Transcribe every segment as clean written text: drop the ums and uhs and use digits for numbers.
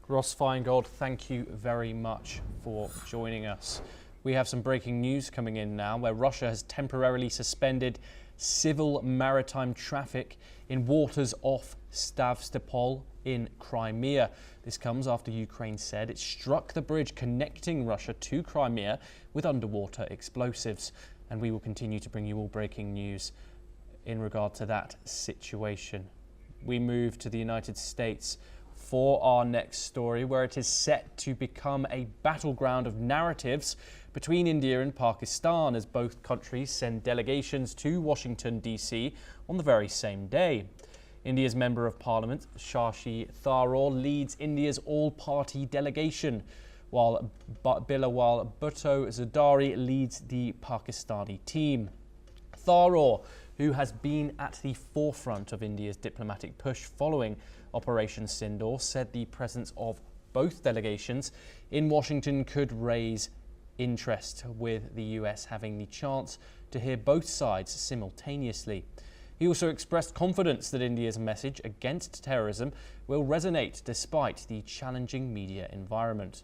Ross Feingold, thank you very much for joining us. We have some breaking news coming in now, where Russia has temporarily suspended civil maritime traffic in waters off Stavropol in Crimea. This comes after Ukraine said it struck the bridge connecting Russia to Crimea with underwater explosives. And we will continue to bring you all breaking news in regard to that situation. We move to the United States for our next story, where it is set to become a battleground of narratives between India and Pakistan as both countries send delegations to Washington, D.C. on the very same day. India's Member of Parliament, Shashi Tharoor, leads India's all-party delegation, while Bilawal Bhutto Zardari leads the Pakistani team. Tharoor, who has been at the forefront of India's diplomatic push following Operation Sindoor, said the presence of both delegations in Washington could raise interest, with the US having the chance to hear both sides simultaneously. He also expressed confidence that India's message against terrorism will resonate despite the challenging media environment.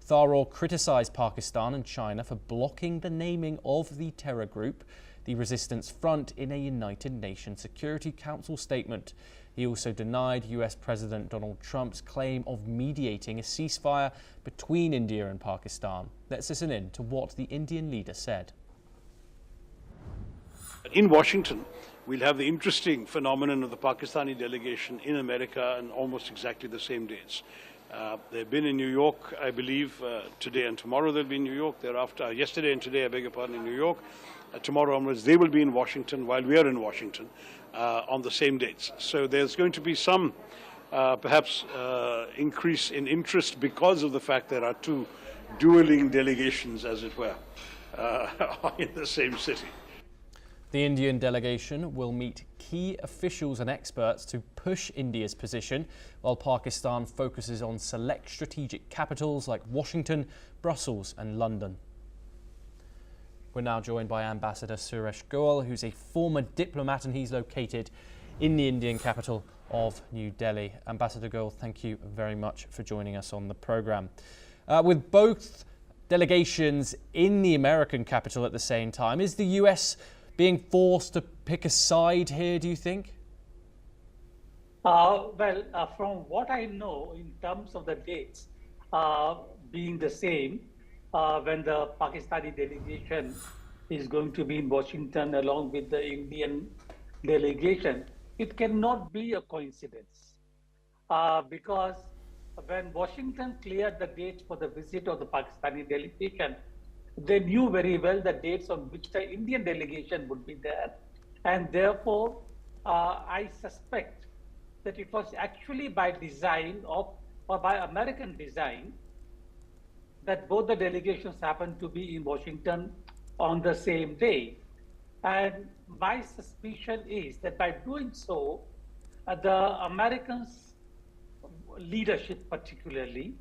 Tharoor criticised Pakistan and China for blocking the naming of the terror group, the Resistance Front, in a United Nations Security Council statement. He also denied US President Donald Trump's claim of mediating a ceasefire between India and Pakistan. Let's listen in to what the Indian leader said. In Washington, we'll have the interesting phenomenon of the Pakistani delegation in America on almost exactly the same dates. They've been in New York, I believe, today and tomorrow they'll be in New York. Thereafter, yesterday and today, I beg your pardon, in New York. Tomorrow onwards, they will be in Washington while we are in Washington on the same dates. So there's going to be some, perhaps, increase in interest because of the fact there are two dueling delegations, as it were, in the same city. The Indian delegation will meet key officials and experts to push India's position, while Pakistan focuses on select strategic capitals like Washington, Brussels and London. We're now joined by Ambassador Suresh Goel, who's a former diplomat, and he's located in the Indian capital of New Delhi. Ambassador Goel, thank you very much for joining us on the programme. With both delegations in the American capital at the same time, is the US being forced to pick a side here, do you think? From what I know in terms of the dates being the same, when the Pakistani delegation is going to be in Washington along with the Indian delegation, it cannot be a coincidence. Because when Washington cleared the dates for the visit of the Pakistani delegation, they knew very well the dates on which the Indian delegation would be there. And therefore, I suspect that it was actually by design or by American design that both the delegations happened to be in Washington on the same day. And my suspicion is that by doing so, the Americans' leadership particularly,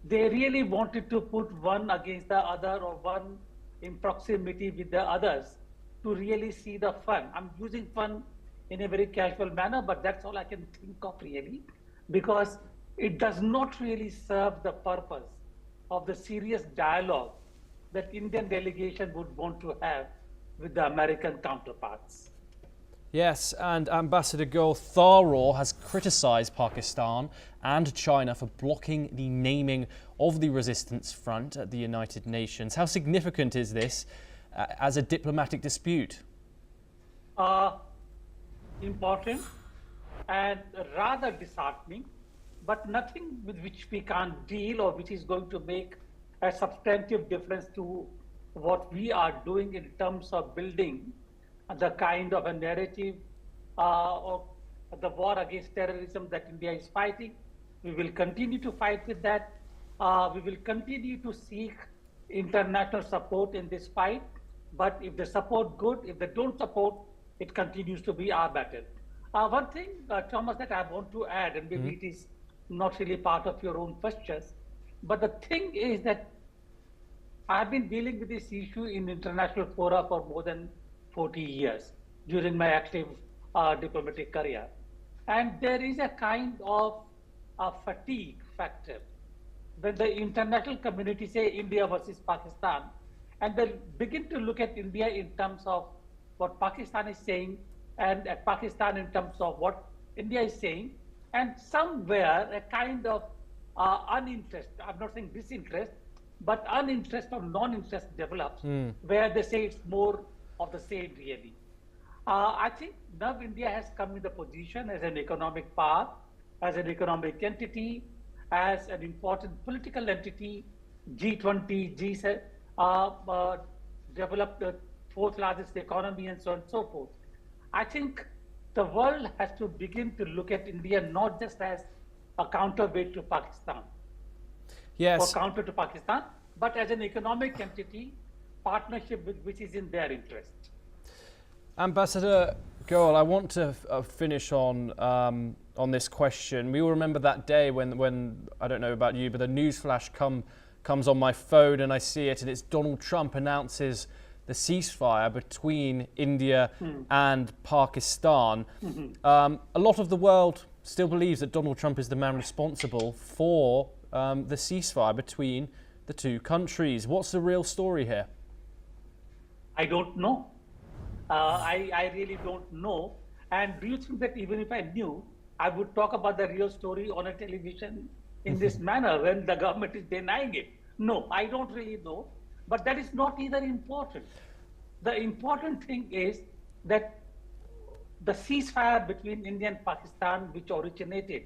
they really wanted to put one against the other or one in proximity with the others to really see the fun. I'm using fun in a very casual manner, but that's all I can think of really, because it does not really serve the purpose of the serious dialogue that Indian delegation would want to have with the American counterparts. Yes, and Ambassador Goel, Tharoor has criticised Pakistan and China for blocking the naming of the Resistance Front at the United Nations. How significant is this as a diplomatic dispute? Important and rather disheartening, but nothing with which we can't deal or which is going to make a substantive difference to what we are doing in terms of building the kind of a narrative of the war against terrorism that India is fighting. We will continue to fight with that. We will continue to seek international support in this fight. But if they support, good. If they don't support, it continues to be our battle. One thing, Thomas, that I want to add, and maybe it is not really part of your own questions, but the thing is that I've been dealing with this issue in international fora for more than 40 years during my active diplomatic career. And there is a kind of fatigue factor. When the international community say India versus Pakistan, and they begin to look at India in terms of what Pakistan is saying, and at Pakistan in terms of what India is saying, and somewhere a kind of uninterest, I'm not saying disinterest, but uninterest or non-interest develops, where they say it's more of the same really. I think now India has come in the position as an economic power, as an economic entity, as an important political entity, G20, G7, developed the fourth largest economy and so on and so forth. I think the world has to begin to look at India not just as a counterweight to Pakistan, Yes. or counter to Pakistan, but as an economic entity, partnership with which is in their interest. Ambassador Goel, I want to finish on this question. We all remember that day when I don't know about you, but the news flash comes on my phone and I see it, and it's Donald Trump announces the ceasefire between India and Pakistan. A lot of the world still believes that Donald Trump is the man responsible for the ceasefire between the two countries. What's the real story here? I don't know. I really don't know. And do you think that even if I knew, I would talk about the real story on a television in this manner when the government is denying it? No, I don't really know. But that is not either important. The important thing is that the ceasefire between India and Pakistan, which originated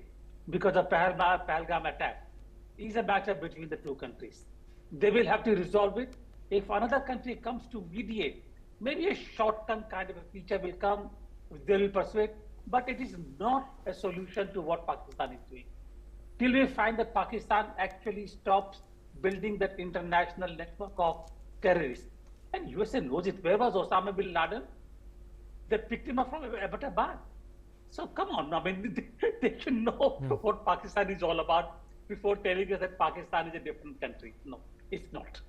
because of Pahalgam attack, is a matter between the two countries. They will have to resolve it. If another country comes to mediate, maybe a short-term kind of a feature will come, they will persuade, but it is not a solution to what Pakistan is doing. Till we find that Pakistan actually stops building that international network of terrorists. And USA knows it. Where was Osama bin Laden? They picked him up from Abbottabad. So come on, I mean, they should know what Pakistan is all about before telling us that Pakistan is a different country. No, it's not.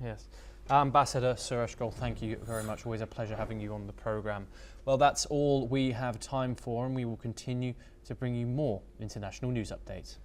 Yes. Ambassador Suresh Goel, thank you very much. Always a pleasure having you on the programme. Well, that's all we have time for, and we will continue to bring you more international news updates.